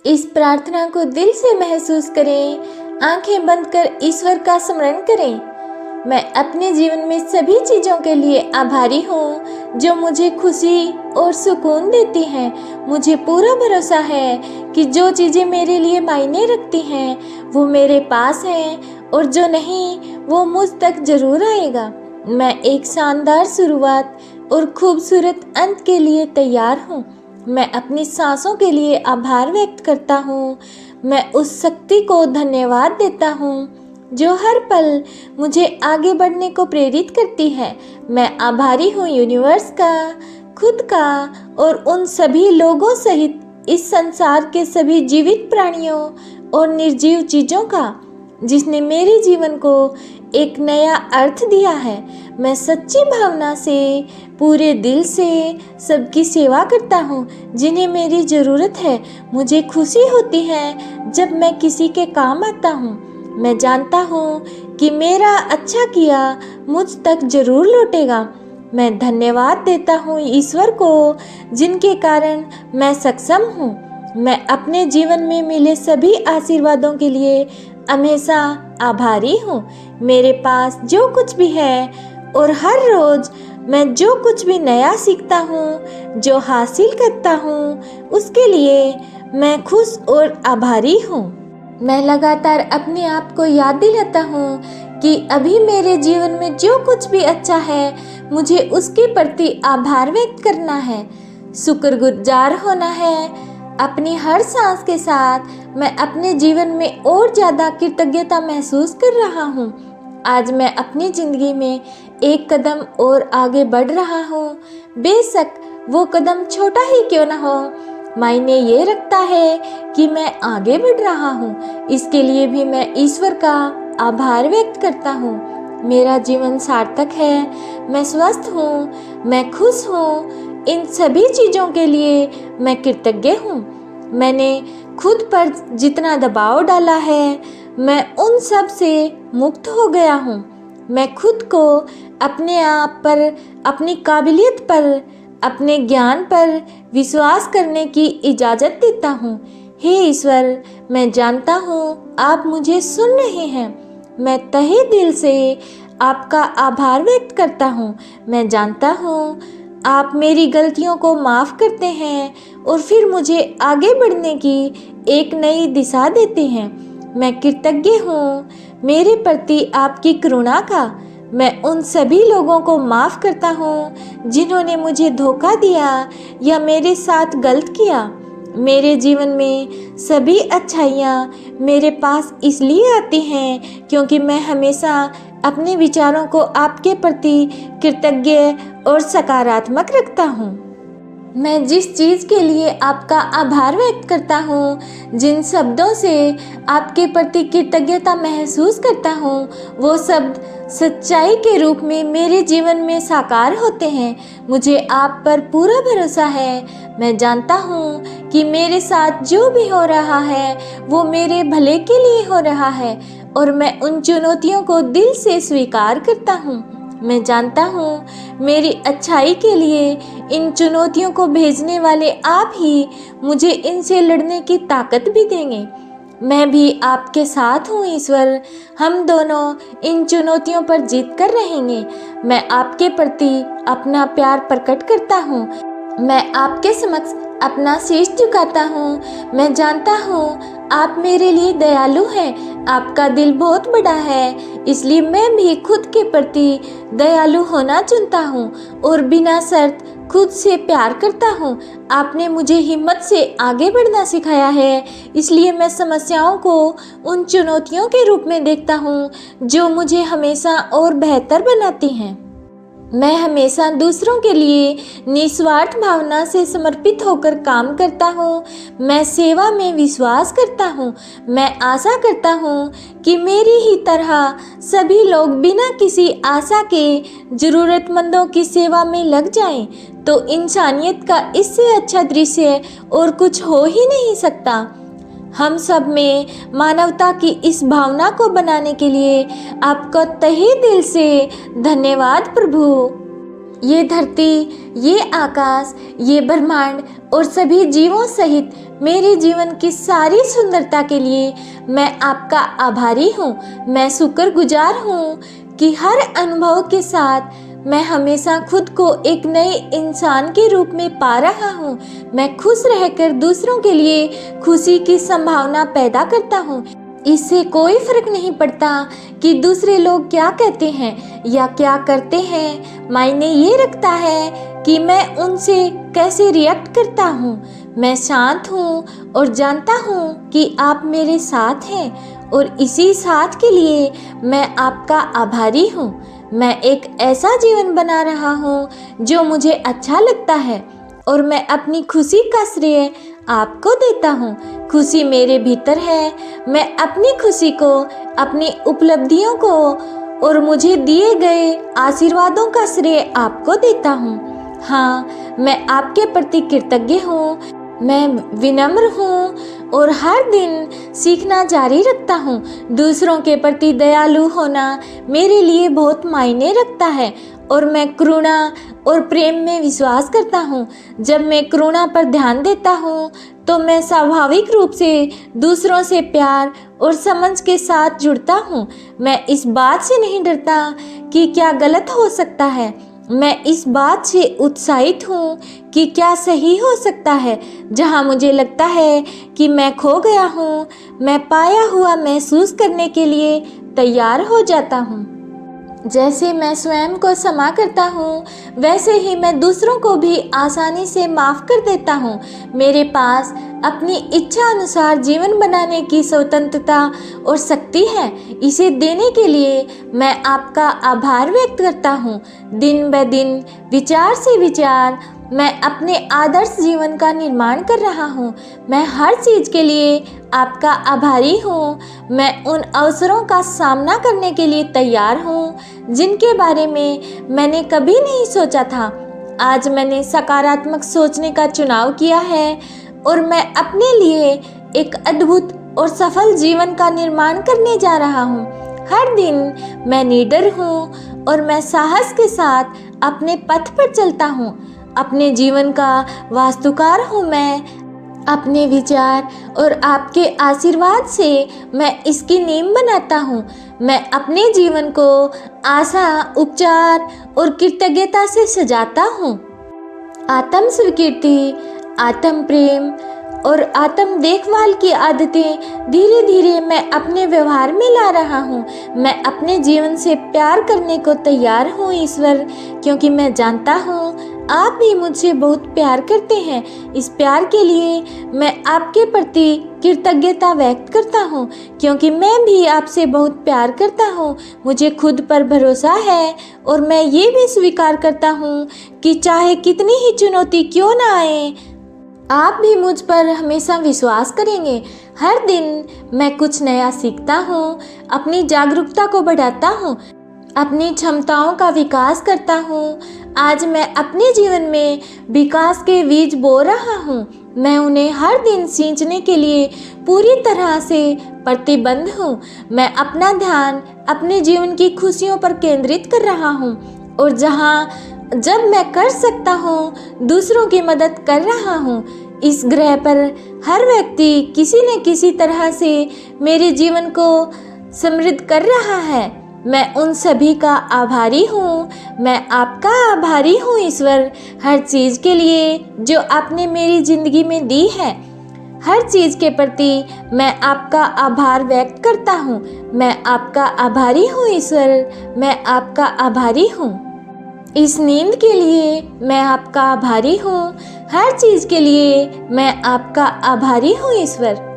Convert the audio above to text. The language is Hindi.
इस प्रार्थना को दिल से महसूस करें। आंखें बंद कर ईश्वर का स्मरण करें। मैं अपने जीवन में सभी चीज़ों के लिए आभारी हूँ जो मुझे खुशी और सुकून देती हैं। मुझे पूरा भरोसा है कि जो चीज़ें मेरे लिए मायने रखती हैं वो मेरे पास हैं और जो नहीं वो मुझ तक जरूर आएगा। मैं एक शानदार शुरुआत और खूबसूरत अंत के लिए तैयार हूँ। मैं अपनी सांसों के लिए आभार व्यक्त करता हूँ। मैं उस शक्ति को धन्यवाद देता हूँ जो हर पल मुझे आगे बढ़ने को प्रेरित करती है। मैं आभारी हूँ यूनिवर्स का, खुद का और उन सभी लोगों सहित इस संसार के सभी जीवित प्राणियों और निर्जीव चीज़ों का जिसने मेरे जीवन को एक नया अर्थ दिया है। मैं सच्ची भावना से पूरे दिल से सबकी सेवा करता हूँ जिन्हें मेरी ज़रूरत है। मुझे खुशी होती है जब मैं किसी के काम आता हूँ। मैं जानता हूँ कि मेरा अच्छा किया मुझ तक जरूर लौटेगा। मैं धन्यवाद देता हूँ ईश्वर को जिनके कारण मैं सक्षम हूँ। मैं अपने जीवन में मिले सभी आशीर्वादों के लिए हमेशा आभारी हूँ। मेरे पास जो कुछ भी है और हर रोज़ मैं जो कुछ भी नया सीखता हूँ, जो हासिल करता हूँ, उसके लिए मैं खुश और आभारी हूँ। मैं लगातार अपने आप को याद दिलाता हूँ कि अभी मेरे जीवन में जो कुछ भी अच्छा है मुझे उसके प्रति आभार व्यक्त करना है, शुक्रगुजार होना है। अपनी हर सांस के साथ मैं अपने जीवन में और ज़्यादा कृतज्ञता महसूस कर रहा हूँ। आज मैं अपनी ज़िंदगी में एक कदम और आगे बढ़ रहा हूँ, बेशक वो कदम छोटा ही क्यों ना हो। मायने ये रखता है कि मैं आगे बढ़ रहा हूँ। इसके लिए भी मैं ईश्वर का आभार व्यक्त करता हूँ। मेरा जीवन सार्थक है, मैं स्वस्थ हूँ, मैं खुश हूँ। इन सभी चीज़ों के लिए मैं कृतज्ञ हूँ। मैंने खुद पर जितना दबाव डाला है मैं उन सब से मुक्त हो गया हूँ। मैं खुद को अपने आप पर, अपनी काबिलियत पर, अपने ज्ञान पर विश्वास करने की इजाज़त देता हूँ। हे ईश्वर, मैं जानता हूँ आप मुझे सुन रहे हैं। मैं तहे दिल से आपका आभार व्यक्त करता हूँ। मैं जानता हूँ आप मेरी गलतियों को माफ़ करते हैं और फिर मुझे आगे बढ़ने की एक नई दिशा देते हैं। मैं कृतज्ञ हूँ मेरे प्रति आपकी करुणा का। मैं उन सभी लोगों को माफ़ करता हूँ जिन्होंने मुझे धोखा दिया या मेरे साथ गलत किया। मेरे जीवन में सभी अच्छाइयाँ मेरे पास इसलिए आती हैं क्योंकि मैं हमेशा अपने विचारों को आपके प्रति कृतज्ञ और सकारात्मक रखता हूँ। मैं जिस चीज़ के लिए आपका आभार व्यक्त करता हूँ, जिन शब्दों से आपके प्रति कृतज्ञता महसूस करता हूँ, वो शब्द सच्चाई के रूप में मेरे जीवन में साकार होते हैं। मुझे आप पर पूरा भरोसा है। मैं जानता हूँ कि मेरे साथ जो भी हो रहा है वो मेरे भले के लिए हो रहा है और मैं उन चुनौतियों को दिल से स्वीकार करता हूँ। मैं जानता हूँ मेरी अच्छाई के लिए इन चुनौतियों को भेजने वाले आप ही मुझे इनसे लड़ने की ताकत भी देंगे। मैं भी आपके साथ हूँ ईश्वर। हम दोनों इन चुनौतियों पर जीत कर रहेंगे। मैं आपके प्रति अपना प्यार प्रकट करता हूँ। मैं आपके समक्ष अपना शीश झुकाता हूँ। मैं जानता हूँ आप मेरे लिए दयालु हैं। आपका दिल बहुत बड़ा है, इसलिए मैं भी खुद के प्रति दयालु होना चुनता हूँ और बिना शर्त खुद से प्यार करता हूँ। आपने मुझे हिम्मत से आगे बढ़ना सिखाया है, इसलिए मैं समस्याओं को उन चुनौतियों के रूप में देखता हूँ जो मुझे हमेशा और बेहतर बनाती हैं। मैं हमेशा दूसरों के लिए निस्वार्थ भावना से समर्पित होकर काम करता हूँ। मैं सेवा में विश्वास करता हूँ। मैं आशा करता हूँ कि मेरी ही तरह सभी लोग बिना किसी आशा के ज़रूरतमंदों की सेवा में लग जाएं, तो इंसानियत का इससे अच्छा दृश्य और कुछ हो ही नहीं सकता। हम सब में मानवता की इस भावना को बनाने के लिए आपका तहे दिल से धन्यवाद प्रभु। ये धरती, ये आकाश, ये ब्रह्मांड और सभी जीवों सहित मेरे जीवन की सारी सुंदरता के लिए मैं आपका आभारी हूँ। मैं शुक्रगुजार हूँ कि हर अनुभव के साथ मैं हमेशा खुद को एक नए इंसान के रूप में पा रहा हूँ। मैं खुश रहकर दूसरों के लिए खुशी की संभावना पैदा करता हूँ। इससे कोई फर्क नहीं पड़ता कि दूसरे लोग क्या कहते हैं या क्या करते हैं। मायने ये रखता है कि मैं उनसे कैसे रिएक्ट करता हूँ। मैं शांत हूँ और जानता हूँ कि आप मेरे साथ हैं और इसी साथ के लिए मैं आपका आभारी हूँ। मैं एक ऐसा जीवन बना रहा हूँ जो मुझे अच्छा लगता है और मैं अपनी खुशी का श्रेय आपको देता हूँ। खुशी मेरे भीतर है। मैं अपनी खुशी को, अपनी उपलब्धियों को और मुझे दिए गए आशीर्वादों का श्रेय आपको देता हूँ। हाँ, मैं आपके प्रति कृतज्ञ हूँ। मैं विनम्र हूँ और हर दिन सीखना जारी रखता हूँ। दूसरों के प्रति दयालु होना मेरे लिए बहुत मायने रखता है और मैं करुणा और प्रेम में विश्वास करता हूँ। जब मैं करुणा पर ध्यान देता हूँ तो मैं स्वाभाविक रूप से दूसरों से प्यार और समझ के साथ जुड़ता हूँ। मैं इस बात से नहीं डरता कि क्या गलत हो सकता है। मैं इस बात से उत्साहित हूँ कि क्या सही हो सकता है। जहाँ मुझे लगता है कि मैं खो गया हूँ, मैं पाया हुआ महसूस करने के लिए तैयार हो जाता हूँ। जैसे मैं स्वयं को क्षमा करता हूँ, वैसे ही मैं दूसरों को भी आसानी से माफ़ कर देता हूँ। मेरे पास अपनी इच्छा अनुसार जीवन बनाने की स्वतंत्रता और शक्ति है। इसे देने के लिए मैं आपका आभार व्यक्त करता हूँ। दिन ब दिन, विचार से विचार, मैं अपने आदर्श जीवन का निर्माण कर रहा हूँ। मैं हर चीज़ के लिए आपका आभारी हूँ। मैं उन अवसरों का सामना करने के लिए तैयार हूँ जिनके बारे में मैंने कभी नहीं सोचा था। आज मैंने सकारात्मक सोचने का चुनाव किया है और मैं अपने लिए एक अद्भुत और सफल जीवन का निर्माण करने जा रहा हूँ। हर दिन मैं निडर हूँ और मैं साहस के साथ अपने पथ पर चलता हूँ। अपने जीवन का वास्तुकार हूँ मैं। अपने विचार और आपके आशीर्वाद से मैं इसकी नींव बनाता हूँ। मैं अपने जीवन को आशा, उपचार और कृतज्ञता से सजाता हूँ। आत्म स्वीकृति, आत्म प्रेम और आत्म देखभाल की आदतें धीरे धीरे मैं अपने व्यवहार में ला रहा हूँ। मैं अपने जीवन से प्यार करने को तैयार हूँ ईश्वर, क्योंकि मैं जानता हूँ आप भी मुझसे बहुत प्यार करते हैं। इस प्यार के लिए मैं आपके प्रति कृतज्ञता व्यक्त करता हूँ, क्योंकि मैं भी आपसे बहुत प्यार करता हूँ। मुझे खुद पर भरोसा है और मैं ये भी स्वीकार करता हूँ कि चाहे कितनी ही चुनौती क्यों ना आए, आप भी मुझ पर हमेशा विश्वास करेंगे। हर दिन मैं कुछ नया सीखता हूँ, अपनी जागरूकता को बढ़ाता हूँ, अपनी क्षमताओं का विकास करता हूँ। आज मैं अपने जीवन में विकास के बीज बो रहा हूँ। मैं उन्हें हर दिन सींचने के लिए पूरी तरह से प्रतिबद्ध हूँ। मैं अपना ध्यान अपने जीवन की खुशियों पर केंद्रित कर रहा हूँ और जब मैं कर सकता हूँ दूसरों की मदद कर रहा हूँ। इस ग्रह पर हर व्यक्ति किसी न किसी तरह से मेरे जीवन को समृद्ध कर रहा है। मैं उन सभी का आभारी हूँ। मैं आपका आभारी हूँ ईश्वर, हर चीज़ के लिए जो आपने मेरी ज़िंदगी में दी है। हर चीज़ के प्रति मैं आपका आभार व्यक्त करता हूँ। मैं आपका आभारी हूँ ईश्वर, मैं आपका आभारी हूँ। इस नींद के लिए मैं आपका आभारी हूँ। हर चीज़ के लिए मैं आपका आभारी हूँ ईश्वर।